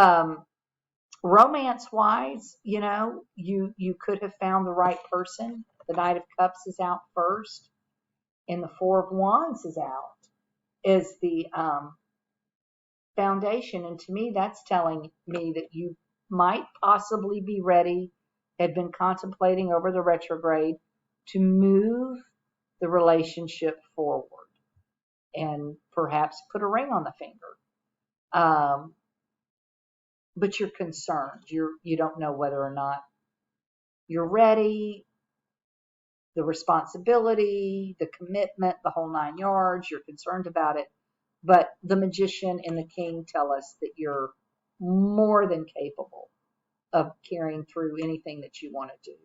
romance-wise, you could have found the right person. The Knight of Cups is out first, and the Four of Wands is out as the foundation. And to me, that's telling me that you might possibly be ready, had been contemplating over the retrograde, to move the relationship forward and perhaps put a ring on the finger. But you're concerned. You don't know whether or not you're ready, the responsibility, the commitment, the whole 9 yards. You're concerned about it. But the Magician and the King tell us that you're more than capable of carrying through anything that you want to do.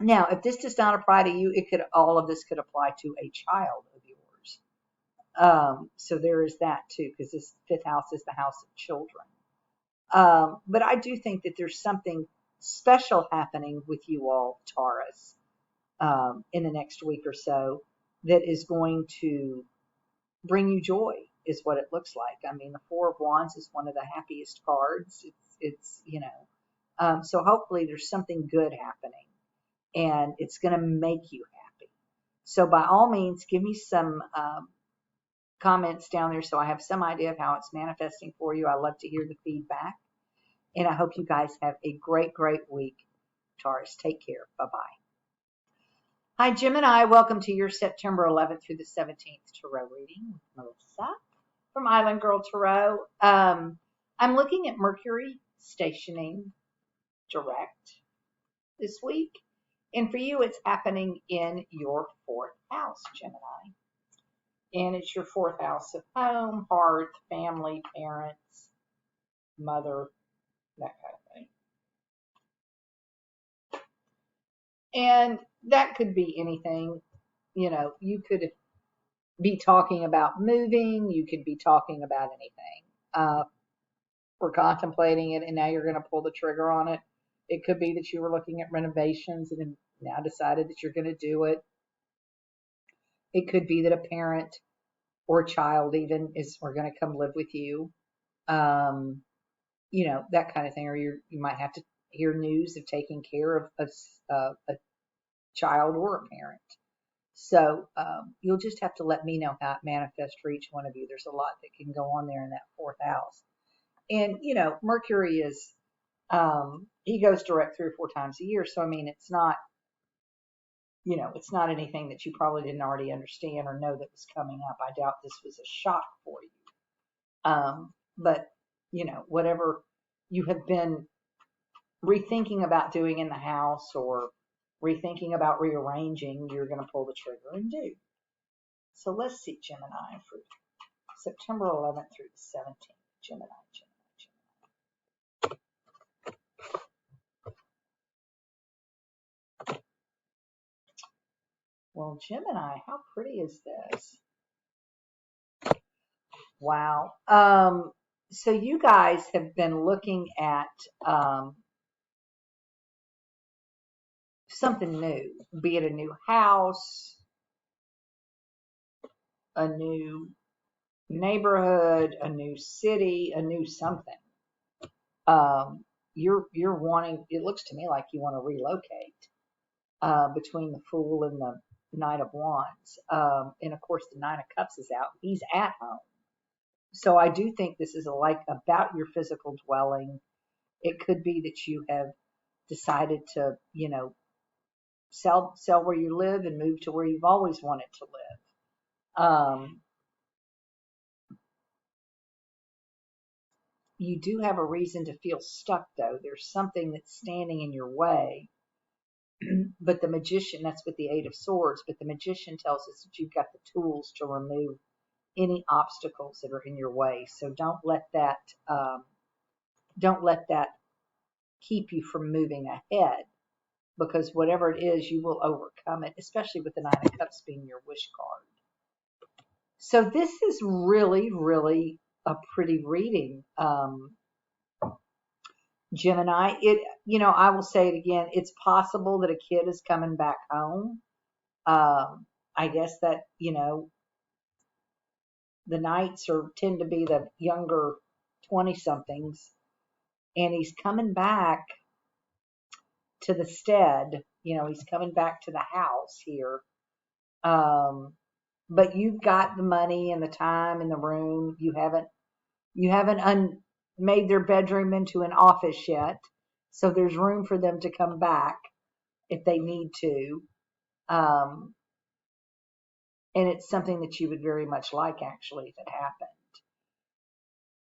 Now, if this does not apply to you, all of this could apply to a child of yours. So there is that too, because this 5th house is the house of children. But I do think that there's something special happening with you all, Taurus, in the next week or so that is going to bring you joy, is what it looks like. I mean, the 4 of Wands is one of the happiest cards. It's so hopefully there's something good happening and it's going to make you happy. So by all means, give me some comments down there so I have some idea of how it's manifesting for you. I love to hear the feedback. And I hope you guys have a great, great week. Taurus, take care. Bye-bye. Hi, Gemini. Welcome to your September 11th through the 17th tarot reading with Melissa from Island Girl Tarot. I'm looking at Mercury stationing direct this week. And for you, it's happening in your 4th house, Gemini. And it's your 4th house of home, hearth, family, parents, mother, that kind of thing. And that could be anything. You could be talking about moving. You could be talking about anything. We're contemplating it, and now you're going to pull the trigger on it. It could be that you were looking at renovations and now decided that you're going to do it. It could be that a parent or a child even are going to come live with you. That kind of thing. Or you might have to hear news of taking care of a child or a parent. So you'll just have to let me know how it manifests for each one of you. There's a lot that can go on there in that 4th house. And, Mercury is, he goes direct 3 or 4 times a year. So, I mean, it's not, it's not anything that you probably didn't already understand or know that was coming up. I doubt this was a shock for you. But, whatever you have been rethinking about doing in the house or rethinking about rearranging, you're going to pull the trigger and do. So let's see, Gemini, for September 11th through the 17th. Gemini. Well, Gemini, how pretty is this? Wow. So you guys have been looking at something new, be it a new house, a new neighborhood, a new city, a new something. You're wanting, it looks to me like you want to relocate between the Fool and the Knight of Wands. And of course the 9 of Cups is out. He's at home. So I do think this is about your physical dwelling. It could be that you have decided to, sell where you live and move to where you've always wanted to live. You do have a reason to feel stuck, though. There's something that's standing in your way. But the Magician, that's with the 8 of Swords, but the Magician tells us that you've got the tools to remove any obstacles that are in your way. So don't let that keep you from moving ahead, because whatever it is, you will overcome it, especially with the 9 of Cups being your wish card. So this is really, really a pretty reading, Gemini. I will say it again. It's possible that a kid is coming back home. I guess that, the Knights tend to be the younger 20-somethings, and he's coming back to the stead. He's coming back to the house here. But you've got the money and the time and the room. You haven't made their bedroom into an office yet, so there's room for them to come back if they need to. Um, and it's something that you would very much like, actually, if it happened.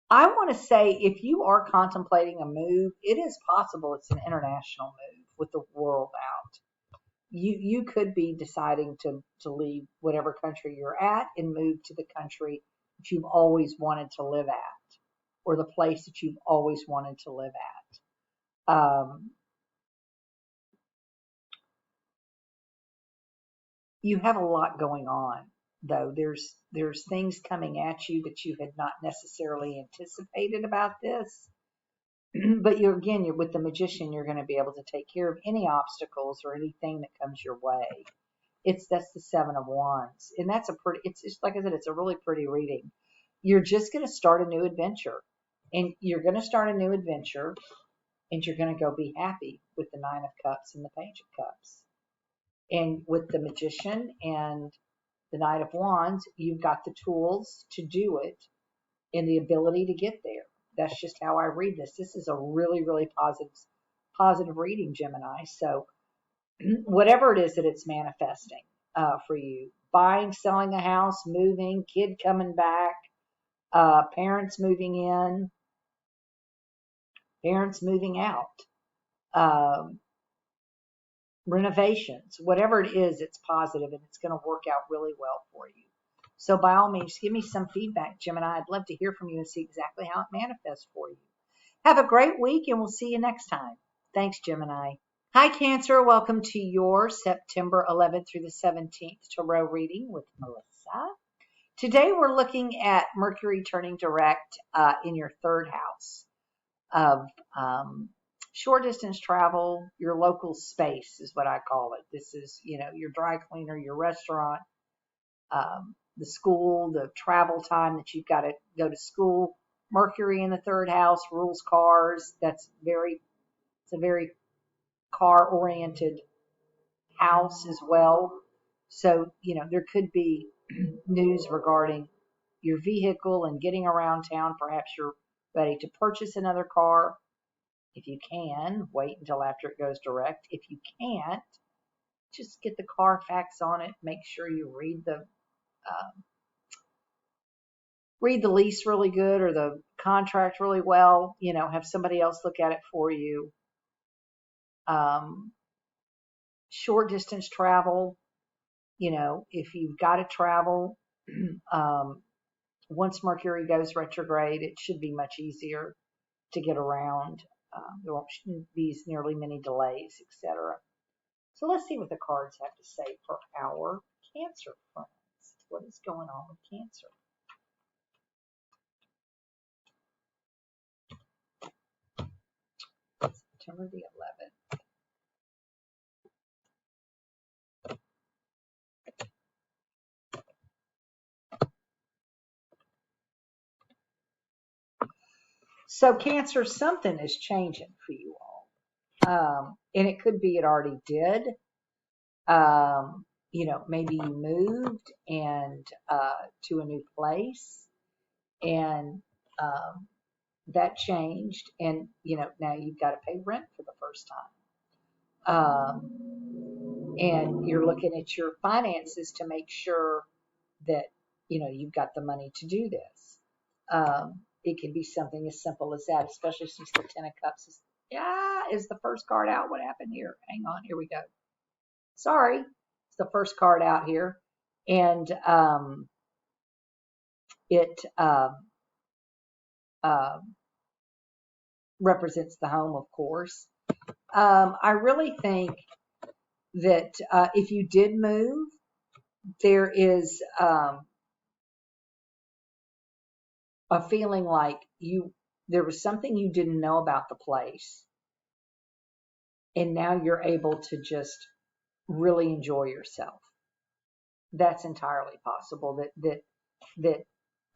I want to say, if you are contemplating a move, it is possible it's an international move with the world out. You could be deciding to leave whatever country you're at and move to the country that you've always wanted to live at, or the place that you've always wanted to live at. You have a lot going on, though. There's things coming at you that you had not necessarily anticipated about this. But you're with the Magician, you're going to be able to take care of any obstacles or anything that comes your way. That's the Seven of Wands, and it's just like I said, it's a really pretty reading. You're just going to start a new adventure, and you're going to start a new adventure, and you're going to go be happy with the Nine of Cups and the Page of Cups. And with the Magician and the Knight of Wands, you've got the tools to do it and the ability to get there. That's just how I read this. This is a really, really positive reading, Gemini. So whatever it is that it's manifesting for you, buying, selling a house, moving, kid coming back, parents moving in, parents moving out, renovations, whatever it is, it's positive and it's going to work out really well for you. So by all means, give me some feedback, Gemini. I'd love to hear from you and see exactly how it manifests for you. Have a great week, and we'll see you next time. Thanks, Gemini. Hi, Cancer. Welcome to your September 11th through the 17th tarot reading with Melissa. Today, we're looking at Mercury turning direct in your third house of short distance travel. Your local space is what I call it. This is, your dry cleaner, your restaurant, the school, the travel time that you've got to go to school. Mercury in the third house rules cars. It's a very car oriented house as well. So, there could be news regarding your vehicle and getting around town. Perhaps you're ready to purchase another car. If you can, wait until after it goes direct. If you can't, just get the Carfax on it. Make sure you read the lease really good or the contract really well. Have somebody else look at it for you. Short distance travel. If you've got to travel, once Mercury goes retrograde, it should be much easier to get around. There won't be nearly many delays, etc. So let's see what the cards have to say for our Cancer friends. What is going on with Cancer? September the 11th. So Cancer, something is changing for you all. And it could be it already did. Maybe you moved and to a new place, and that changed, and now you've got to pay rent for the first time. And you're looking at your finances to make sure that you've got the money to do this. It can be something as simple as that, especially since the Ten of Cups is the first card out. What happened here? Hang on, here we go. Sorry, it's the first card out here, and it represents the home, of course. I really think that if you did move, there is a feeling like there was something you didn't know about the place, and now you're able to just really enjoy yourself. That's entirely possible. That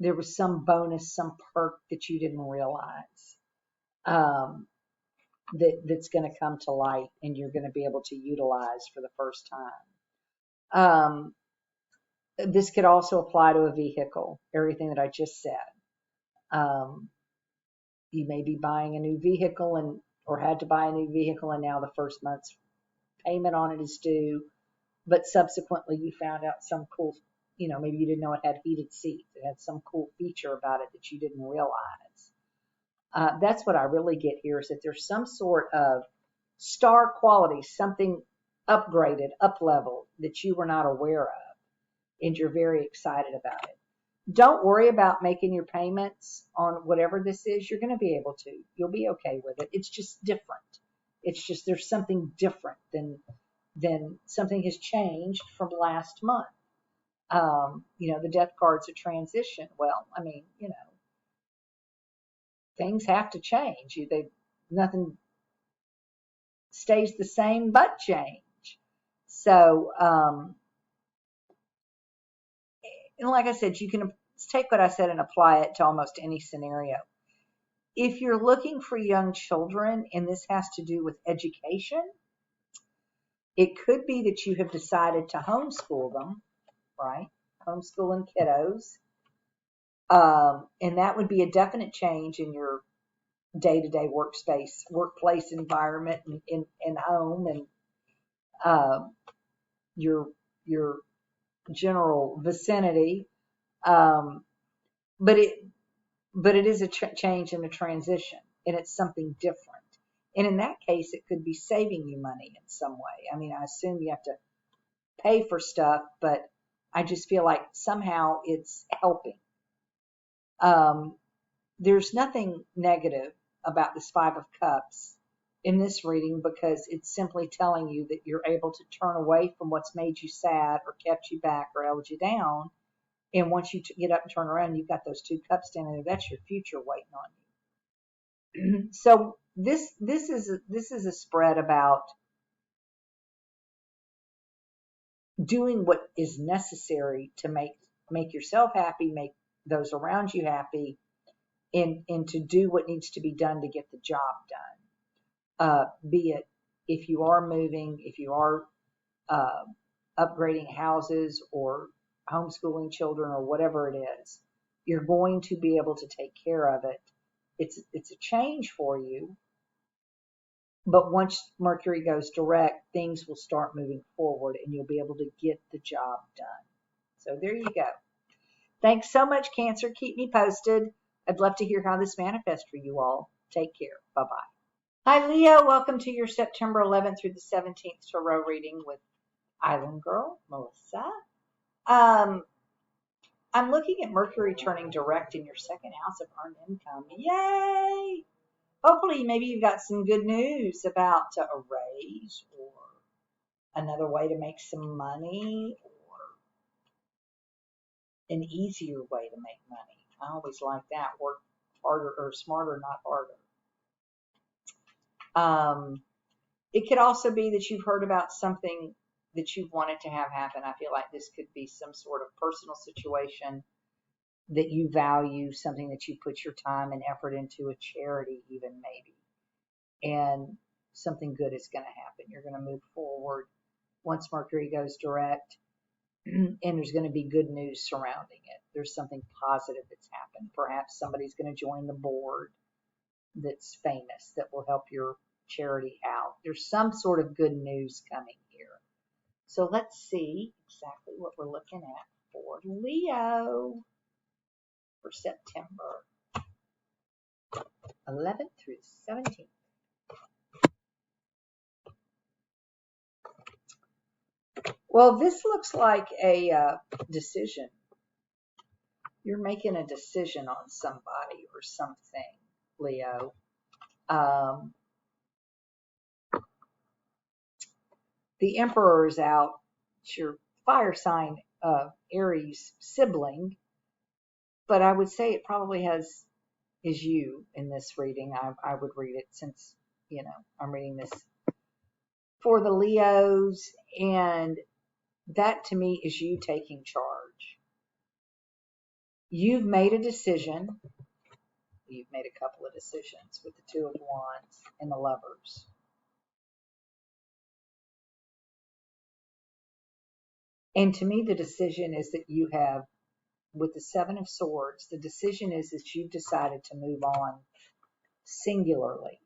there was some bonus, some perk that you didn't realize. That's going to come to light and you're going to be able to utilize for the first time. This could also apply to a vehicle, everything that I just said. You may be buying a new vehicle or had to buy a new vehicle, and now the first month's payment on it is due. but subsequently you found out some cool, maybe you didn't know it had heated seats. It had some cool feature about it that you didn't realize. That's what I really get here, is that there's some sort of star quality, something upgraded, up leveled that you were not aware of, and you're very excited about it. Don't worry about making your payments on whatever this is. You're going to be able to. You'll be okay with it. It's just different. It's just there's something different than something has changed from last month. The death card's a transition. Well, I mean, things have to change. Nothing stays the same but change. So, and like I said, you can take what I said and apply it to almost any scenario. If you're looking for young children, and this has to do with education, it could be that you have decided to homeschool them, right? Homeschooling kiddos. And that would be a definite change in your day-to-day workplace environment, and home, and your general vicinity. But it is a change and a transition, and it's something different. And in that case, it could be saving you money in some way. I mean, I assume you have to pay for stuff, but I just feel like somehow it's helping. There's nothing negative about this Five of Cups in this reading, because it's simply telling you that you're able to turn away from what's made you sad or kept you back or held you down. And once you get up and turn around, you've got those two cups standing there. That's your future waiting on you. So this is a spread about doing what is necessary to make yourself happy, make those around you happy, and to do what needs to be done to get the job done. Be it if you are moving, if you are upgrading houses or homeschooling children or whatever it is, you're going to be able to take care of it. It's a change for you, but once Mercury goes direct, things will start moving forward and you'll be able to get the job done. So there you go. Thanks so much, Cancer. Keep me posted. I'd love to hear how this manifests for you all. Take care. Bye-bye. Hi, Leo. Welcome to your September 11th through the 17th tarot reading with Island Girl, Melissa. I'm looking at Mercury turning direct in your second house of earned income. Yay! Hopefully, maybe you've got some good news about a raise or another way to make some money or an easier way to make money. I always like that. Work harder or smarter, not harder. It could also be that you've heard about something that you've wanted to have happen. I feel like this could be some sort of personal situation that you value, something that you put your time and effort into, a charity even maybe. And something good is going to happen. You're going to move forward once Mercury goes direct, and there's going to be good news surrounding it. There's something positive that's happened. Perhaps somebody's going to join the board that's famous that will help your charity out. There's some sort of good news coming here. So let's see exactly what we're looking at for Leo for September 11th through 17th. Well, this looks like a decision. You're making a decision on somebody or something, Leo. The Emperor is out. It's your fire sign Aries sibling, but I would say it probably is you in this reading. I would read it since, I'm reading this for the Leos, and that to me is you taking charge. You've made a decision. You've made a couple of decisions with the Two of Wands and the Lovers. And to me, the decision is that you have, with the Seven of Swords, the decision is that you've decided to move on singularly.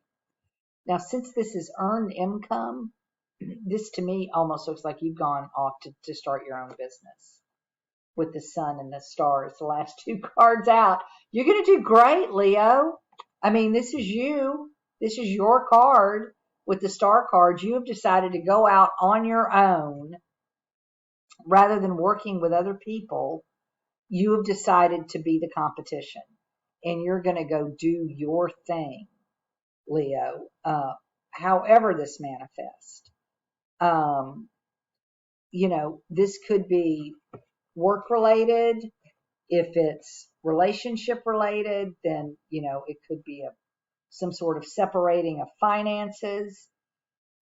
Now, since this is earned income, this to me almost looks like you've gone off to start your own business with the sun and the stars, the last two cards out. You're going to do great, Leo. I mean, this is you. This is your card with the star cards. You have decided to go out on your own rather than working with other people. You have decided to be the competition, and you're going to go do your thing, Leo, however this manifests. This could be work related. If it's relationship related, then, it could be some sort of separating of finances.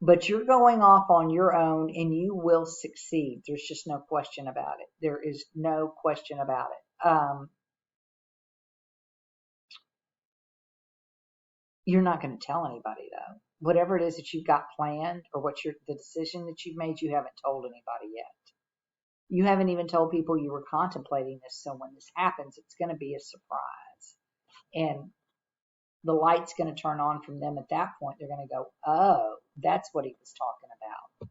But you're going off on your own and you will succeed. There's just no question about it. There is no question about it. You're not going to tell anybody though. Whatever it is that you've got planned or the decision that you've made, you haven't told anybody yet. You haven't even told people you were contemplating this. So when this happens, it's going to be a surprise. And the light's going to turn on from them at that point. They're going to go, oh, that's what he was talking about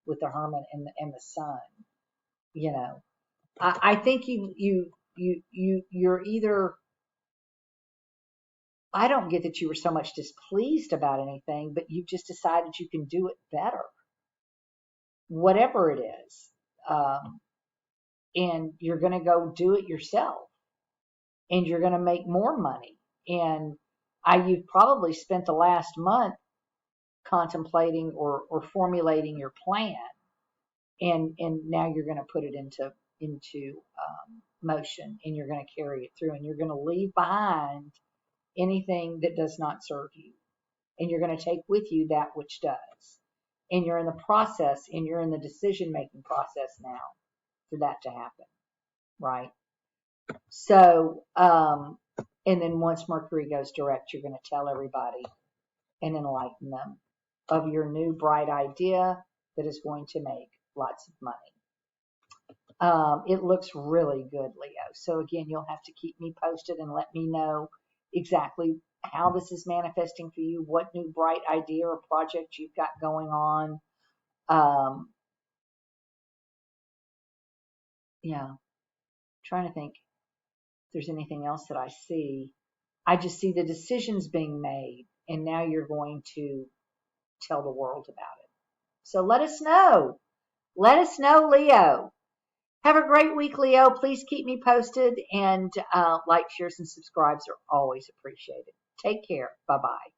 with the Hermit and the Sun. I think you're either, I don't get that you were so much displeased about anything, but you've just decided you can do it better, whatever it is. And you're going to go do it yourself, and you're going to make more money. And you've probably spent the last month contemplating or formulating your plan, and now you're going to put it into motion, and you're going to carry it through, and you're going to leave behind anything that does not serve you, and you're going to take with you that which does. And you're in the process, and you're in the decision making process now for that to happen, right? So and then once Mercury goes direct, you're going to tell everybody and enlighten them of your new bright idea that is going to make lots of money. It looks really good, Leo. So again, you'll have to keep me posted and let me know exactly how this is manifesting for you, what new bright idea or project you've got going on. Trying to think if there's anything else that I see. I just see the decisions being made, and now you're going to tell the world about it. So let us know. Let us know, Leo. Have a great week, Leo. Please keep me posted, and like, shares, and subscribes are always appreciated. Take care. Bye-bye.